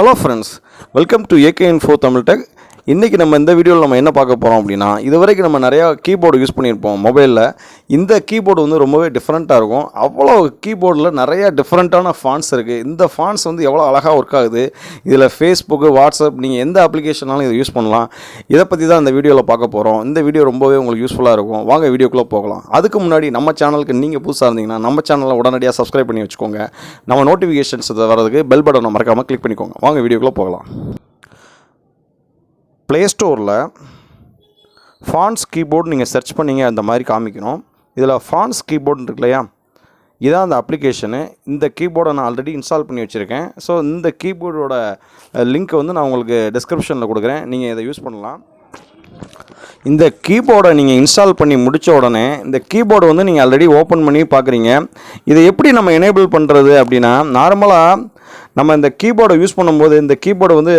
Hello friends, welcome to 𝗙𝗲𝘆𝗯𝐺. இன்றைக்கி நம்ம இந்த வீடியோவில் நம்ம என்ன பார்க்க போகிறோம் அப்படின்னா, இது வரைக்கும் நம்ம நிறையா கீபோர்டு யூஸ் பண்ணியிருப்போம் மொபைலில். இந்த கீபோர்டு வந்து ரொம்பவே டிஃப்ரெண்ட்டாக இருக்கும். அவ்வளோ கீபோர்டில் நிறையா டிஃப்ரெண்ட்டான ஃபாண்ட்ஸ் இருக்குது. இந்த ஃபாண்ட்ஸ் வந்து எவ்வளோ அழகாக ஒர்க் ஆகுது. இதில் ஃபேஸ்புக்கு, வாட்ஸ்அப், நீங்கள் எந்த அப்ளிகேஷனாலும் இதை யூஸ் பண்ணலாம். இதை பற்றி தான் இந்த வீடியோவில் பார்க்க போகிறோம். இந்த வீடியோ ரொம்பவே உங்களுக்கு யூஸ்ஃபுல்லாக இருக்கும். வாங்க வீடியோக்குள்ளே போகலாம். அதுக்கு முன்னாடி நம்ம சேனலுக்கு நீங்கள் புதுசாக இருந்தீங்கன்னா நம்ம சேனலை உடனடியாக சப்ஸ்கிரைப் பண்ணி வச்சுக்கோங்க. நம்ம நோட்டிஃபிகேஷன்ஸ் வரதுக்கு பெல் பட்டனை மறக்காமல் கிளிக் பண்ணிக்கோங்க. வாங்க வீடியோக்குள்ளே போகலாம். ப்ளே ஸ்டோரில் ஃபாண்ட்ஸ் கீபோர்டு நீங்கள் சர்ச் பண்ணிங்க அந்த மாதிரி காமிக்கணும். இதில் ஃபாண்ட்ஸ் கீபோர்டு இருக்கு இல்லையா, இதான் அந்த அப்ளிகேஷனு. இந்த கீபோர்டை நான் ஆல்ரெடி இன்ஸ்டால் பண்ணி வச்சுருக்கேன். ஸோ இந்த கீபோர்டோட லிங்க்கை வந்து நான் உங்களுக்கு டிஸ்கிரிப்ஷனில் கொடுக்குறேன். நீங்கள் இதை யூஸ் பண்ணலாம். இந்த கீபோர்டை நீங்கள் இன்ஸ்டால் பண்ணி முடித்த உடனே இந்த கீபோர்டு வந்து நீங்கள் ஆல்ரெடி ஓப்பன் பண்ணி பார்க்குறீங்க. இதை எப்படி நம்ம எனேபிள் பண்ணுறது அப்படின்னா, நார்மலாக நம்ம இந்த கீபோர்டை யூஸ் பண்ணும்போது இந்த கீபோர்டை வந்து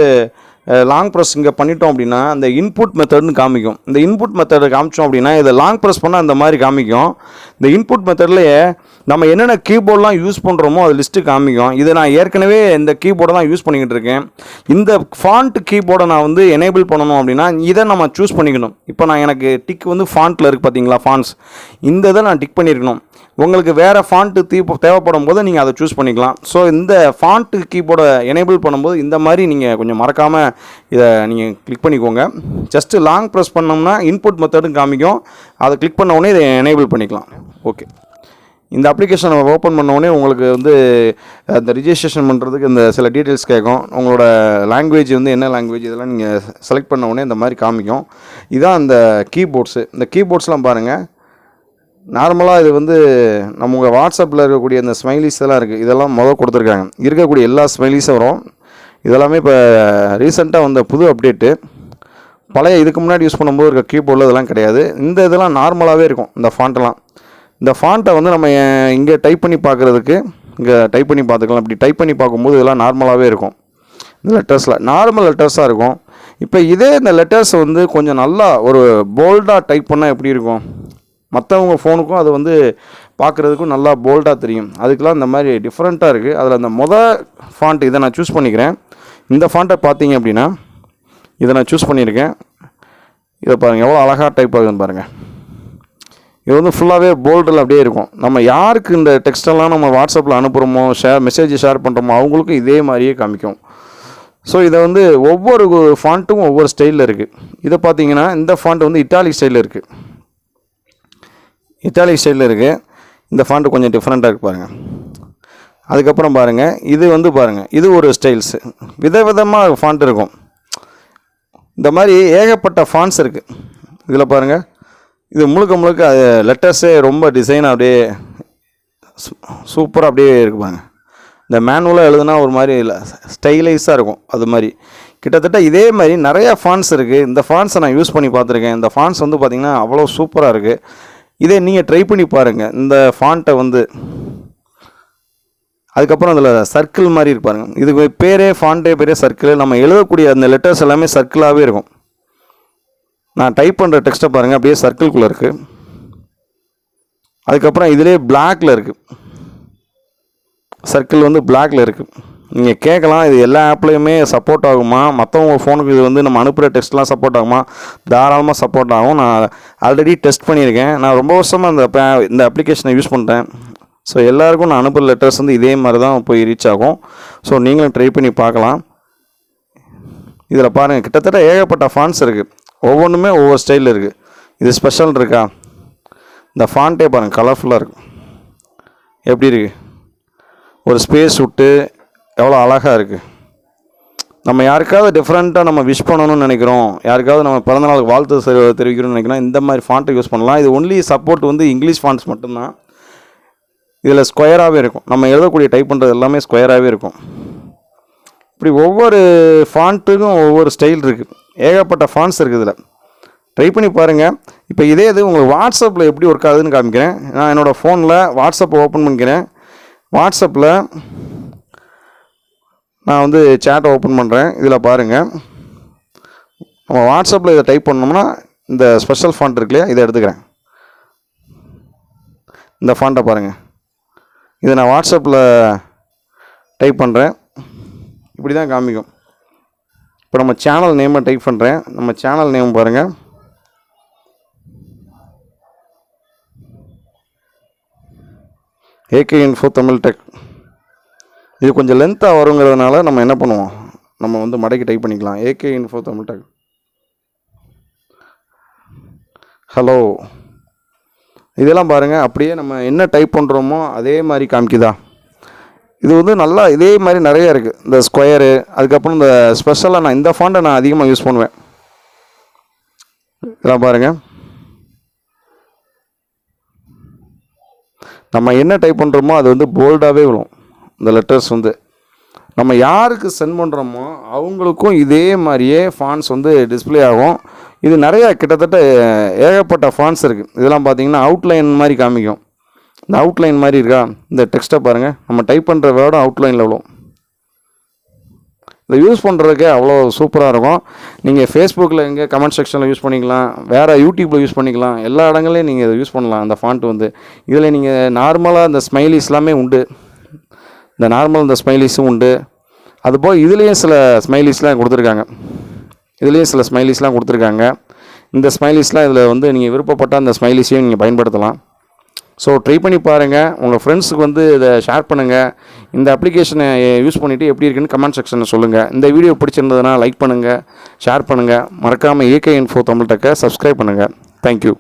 லாங் ப்ரெஸ் இங்கே பண்ணிட்டோம் அப்படின்னா அந்த இன்புட் மெத்தட்னு காமிக்கும். இந்த இன்புட் மெத்தடை காமிச்சோம் அப்படின்னா இதை லாங் ப்ரெஸ் பண்ணால் அந்த மாதிரி காமிக்கும். இந்த இன்புட் மெத்தட்லேயே நம்ம என்னென்ன கீபோர்டெலாம் யூஸ் பண்ணுறோமோ அது லிஸ்ட்டு காமிக்கும். இதை நான் ஏற்கனவே இந்த கீபோர்டை தான் யூஸ் பண்ணிக்கிட்டு இருக்கேன். இந்த ஃபாண்ட் கீபோர்டை நான் வந்து எனேபிள் பண்ணணும் அப்படின்னா இதை நம்ம சூஸ் பண்ணிக்கணும். இப்போ நான் எனக்கு டிக் வந்து ஃபாண்ட்டில் இருக்குது பார்த்தீங்களா, ஃபாண்ட்ஸ், இந்த இதை நான் டிக் பண்ணியிருக்கணும். உங்களுக்கு வேறு ஃபாண்ட்டு தேவைப்படும் போது நீங்கள் அதை சூஸ் பண்ணிக்கலாம். ஸோ இந்த ஃபாண்ட்டு கீபோர்டை எனேபிள் பண்ணும்போது இந்த மாதிரி நீங்கள் கொஞ்சம் மறக்காமல் இதை நீங்கள் கிளிக் பண்ணிக்கோங்க. ஜஸ்ட்டு லாங் ப்ரெஸ் பண்ணோம்னா இன்புட் மெத்தடும் காமிக்கும். அதை கிளிக் பண்ண உடனே இதை எனேபிள் பண்ணிக்கலாம். ஓகே, இந்த அப்ளிகேஷனை ஓப்பன் பண்ண உடனே உங்களுக்கு வந்து அந்த ரிஜிஸ்ட்ரேஷன் பண்ணுறதுக்கு இந்த சில டீட்டெயில்ஸ் கேட்கும். உங்களோட லாங்குவேஜ் வந்து என்ன லாங்குவேஜ் இதெல்லாம் நீங்கள் செலக்ட் பண்ண உடனே இந்த மாதிரி காமிக்கும். இதுதான் அந்த கீபோர்ட்ஸு. இந்த கீபோர்ட்ஸ்லாம் பாருங்கள். நார்மலாக இது வந்து நம்ம வாட்ஸ்அப்பில் இருக்கக்கூடிய இந்த ஸ்மைலிஸ் எல்லாம் இருக்குது. இதெல்லாம் கொடுத்துருக்காங்க. இருக்கக்கூடிய எல்லா ஸ்மைலிஸும் வரும். இதெல்லாமே இப்போ ரீசெண்டாக வந்த புது அப்டேட்டு. பழைய இதுக்கு முன்னாடி யூஸ் பண்ணும்போது இருக்க கீபோர்டில் இதெல்லாம் கிடையாது. இந்த இதெல்லாம் நார்மலாகவே இருக்கும். இந்த ஃபாண்ட்டெல்லாம், இந்த ஃபாண்ட்டை வந்து நம்ம இங்கே டைப் பண்ணி பார்க்குறதுக்கு இங்கே டைப் பண்ணி பார்த்துக்கலாம். இப்படி டைப் பண்ணி பார்க்கும்போது இதெல்லாம் நார்மலாகவே இருக்கும். இந்த லெட்டர்ஸில் நார்மல் லெட்டர்ஸாக இருக்கும். இப்போ இதே இந்த லெட்டர்ஸ் வந்து கொஞ்சம் நல்லா ஒரு போல்டாக டைப் பண்ணால் எப்படி இருக்கும், மற்றவங்க ஃபோனுக்கும் அது வந்து பார்க்குறதுக்கும் நல்லா போல்டாக தெரியும். அதுக்கெலாம் இந்த மாதிரி டிஃப்ரெண்ட்டாக இருக்குது. அதில் அந்த ஃபாண்ட் இதை நான் சூஸ் பண்ணிக்கிறேன். இந்த ஃபாண்ட்டை பார்த்தீங்க அப்படின்னா இதை நான் சூஸ் பண்ணியிருக்கேன். இதை பாருங்கள் எவ்வளோ அழகாக டைப் ஆகுதுன்னு பாருங்கள். இது வந்து ஃபுல்லாகவே போல்டில் அப்படியே இருக்கும். நம்ம யாருக்கு இந்த டெக்ஸ்டெல்லாம் நம்ம வாட்ஸ்அப்பில் அனுப்புகிறோமோ, மெசேஜ் ஷேர் பண்ணுறோமோ அவங்களுக்கும் இதே மாதிரியே காமிக்கும். ஸோ இதை வந்து ஒவ்வொரு ஃபாண்ட்டும் ஒவ்வொரு ஸ்டைலில் இருக்குது. இதை பார்த்தீங்கன்னா இந்த ஃபாண்ட் வந்து இட்டாலிக் ஸ்டைலில் இருக்குது. இட்டாலிக் ஸ்டைலில் இருக்குது. இந்த ஃபாண்ட்டு கொஞ்சம் டிஃப்ரெண்ட்டாக இருக்குது பாருங்கள். அதுக்கப்புறம் பாருங்கள், இது வந்து பாருங்கள், இது ஒரு ஸ்டைல்ஸு. விதவிதமாக ஃபாண்ட் இருக்கும். இந்த மாதிரி ஏகப்பட்ட ஃபாண்ட்ஸ் இருக்குது. இதில் பாருங்கள், இது முழுக்க லெட்டர்ஸே ரொம்ப டிசைனாக அப்படியே சூப்பராக அப்படியே இருக்குது பாருங்கள். இந்த மேனுவலாக எழுதுனா ஒரு மாதிரி ஸ்டைலைஸாக இருக்கும். அது மாதிரி கிட்டத்தட்ட இதே மாதிரி நிறையா ஃபாண்ட்ஸ் இருக்குது. இந்த ஃபாண்ட்ஸை நான் யூஸ் பண்ணி பார்த்துருக்கேன். இந்த ஃபாண்ட்ஸ் வந்து பார்த்திங்கன்னா அவ்வளோ சூப்பராக இருக்குது. இதே நீங்கள் ட்ரை பண்ணி பாருங்கள் இந்த ஃபாண்ட்டை வந்து. அதுக்கப்புறம் அதில் சர்க்கிள் மாதிரி இருப்பாருங்க. இதுக்கு பேரே ஃபாண்ட்டே பேரே சர்க்கிள். நம்ம எழுதக்கூடிய அந்த லெட்டர்ஸ் எல்லாமே சர்க்கிளாகவே இருக்கும். நான் டைப் பண்ணுற டெக்ஸ்ட்டை பாருங்கள், அப்படியே சர்க்கிள்குள்ளே இருக்குது. அதுக்கப்புறம் இதிலே பிளாக்கில் இருக்குது. சர்க்கிள் வந்து பிளாக்கில் இருக்குது. நீங்கள் கேட்கலாம், இது எல்லா ஆப்லேயுமே சப்போர்ட் ஆகுமா, மற்றவங்க ஃபோனுக்கு இது வந்து நம்ம அனுப்புகிற டெக்ஸ்ட்லாம் சப்போர்ட் ஆகுமா? தாராளமாக சப்போர்ட் ஆகும். நான் ஆல்ரெடி டெஸ்ட் பண்ணியிருக்கேன். நான் ரொம்ப வருஷமாக இந்த அப்ளிகேஷனை யூஸ் பண்ணுறேன். ஸோ எல்லாேருக்கும் நான் அனுப்புகிற லெட்டர்ஸ் வந்து இதே மாதிரி தான் போய் ரீச் ஆகும். ஸோ நீங்களும் ட்ரை பண்ணி பார்க்கலாம். இதில் பாருங்கள், கிட்டத்தட்ட ஏகப்பட்ட ஃபாண்ட்ஸ் இருக்குது. ஒவ்வொன்றுமே ஒவ்வொரு ஸ்டைலில் இருக்குது. இது ஸ்பெஷல் இருக்கா? இந்த ஃபாண்ட்டே பாருங்கள், கலர்ஃபுல்லாக இருக்கும். எப்படி இருக்குது, ஒரு ஸ்பேஸ் விட்டு எவ்வளோ அழகாக இருக்குது. நம்ம யாருக்காவது டிஃப்ரெண்ட்டாக நம்ம விஷ் பண்ணணும்னு நினைக்கிறோம், யாருக்காவது நம்ம பிறந்தநாளுக்கு வாழ்த்து தெரிவிக்கணும்னு நினைக்கிறோம், இந்த மாதிரி ஃபாண்ட்டை யூஸ் பண்ணலாம். இது ஒன்லி சப்போர்ட் வந்து இங்கிலீஷ் ஃபாண்ட்ஸ் மட்டும்தான். இதில் ஸ்கொயராகவே இருக்கும். நம்ம எழுதக்கூடிய டைப் பண்ணுறது எல்லாமே ஸ்கொயராகவே இருக்கும். இப்படி ஒவ்வொரு ஃபாண்ட்டுக்கும் ஒவ்வொரு ஸ்டைல் இருக்குது. ஏகப்பட்ட ஃபாண்ட்ஸ் இருக்குது. இதில் ட்ரை பண்ணி பாருங்கள். இப்போ இதே இது உங்களுக்கு வாட்ஸ்அப்பில் எப்படி ஒர்க் ஆகுதுன்னு காமிக்கிறேன். நான் என்னோடய ஃபோனில் வாட்ஸ்அப்பை ஓப்பன் பண்ணிக்கிறேன். வாட்ஸ்அப்பில் நான் வந்து சேட்டை ஓப்பன் பண்ணுறேன். இதில் பாருங்கள், நம்ம வாட்ஸ்அப்பில் இதை டைப் பண்ணோம்னா இந்த ஸ்பெஷல் ஃபாண்ட் இருக்கு இல்லையா, இதை எடுத்துக்கிறேன். இந்த ஃபாண்ட்டை பாருங்கள். இதை நான் வாட்ஸ்அப்பில் டைப் பண்ணுறேன். இப்படி தான் காமிக்கும். இப்போ நம்ம சேனல் நேமை டைப் பண்ணுறேன். நம்ம சேனல் நேம் பாருங்கள், ஏகே இன்ஃபோ தமிழ் டெக். இது கொஞ்சம் லென்த்தாக வருங்கிறதுனால நம்ம என்ன பண்ணுவோம், நம்ம வந்து மடக்கி டைப் பண்ணிக்கலாம். AK info Tamil tech. Hello, இதெல்லாம் பாருங்கள், அப்படியே நம்ம என்ன டைப் பண்ணுறோமோ அதே மாதிரி காமிக்குதா. இது வந்து நல்லா இதே மாதிரி நிறைய இருக்குது. இந்த ஸ்கொயரு, அதுக்கப்புறம் இந்த ஸ்பெஷலாக நான் இந்த ஃபாண்ட்டை நான் அதிகமாக யூஸ் பண்ணுவேன். இதெல்லாம் பாருங்கள், நம்ம என்ன டைப் பண்ணுறோமோ அது வந்து போல்டாகவே விழும். இந்த லெட்டர்ஸ் வந்து நம்ம யாருக்கு சென்ட் பண்ணுறோமோ அவங்களுக்கும் இதே மாதிரியே ஃபாண்ட்ஸ் வந்து டிஸ்பிளே ஆகும். இது நிறையா கிட்டத்தட்ட ஏகப்பட்ட ஃபாண்ட்ஸ் இருக்குது. இதெல்லாம் பார்த்தீங்கன்னா அவுட்லைன் மாதிரி காமிக்கும். இந்த அவுட்லைன் மாதிரி இருக்கா, இந்த டெக்ஸ்ட்டை பாருங்கள், நம்ம டைப் பண்ணுற வேர்டும் அவுட்லைனில் விழும். இதை யூஸ் பண்ணுறதுக்கே அவ்வளோ சூப்பராக இருக்கும். நீங்கள் ஃபேஸ்புக்கில் எங்கே கமெண்ட் செக்ஷனில் யூஸ் பண்ணிக்கலாம், வேறு யூடியூப்பில் யூஸ் பண்ணிக்கலாம், எல்லா இடங்களையும் நீங்கள் இதை யூஸ் பண்ணலாம். அந்த ஃபாண்ட் வந்து இதில் நீங்கள் நார்மலாக இந்த ஸ்மைலிஸ் எல்லாமே உண்டு. இந்த நார்மல் இந்த ஸ்மைலிஸும் உண்டு. அதுபோல் இதுலேயும் சில ஸ்மைலிஸ்லாம் கொடுத்துருக்காங்க. இந்த ஸ்மைலிஸ்லாம் இதில் வந்து நீங்கள் விருப்பப்பட்ட அந்த ஸ்மைலிஸையும் நீங்கள் பயன்படுத்தலாம். ஸோ ட்ரை பண்ணி பாருங்கள். உங்கள் ஃப்ரெண்ட்ஸுக்கு வந்து இதை ஷேர் பண்ணுங்கள். இந்த அப்ளிகேஷனை யூஸ் பண்ணிவிட்டு எப்படி இருக்குன்னு கமெண்ட் செக்ஷனில் சொல்லுங்கள். இந்த வீடியோ பிடிச்சிருந்ததுன்னா லைக் பண்ணுங்கள், ஷேர் பண்ணுங்கள். மறக்காமல் ஏகே இன்ஃபோ தமிழ் டெக்கை சப்ஸ்கிரைப் பண்ணுங்கள். தேங்க்யூ.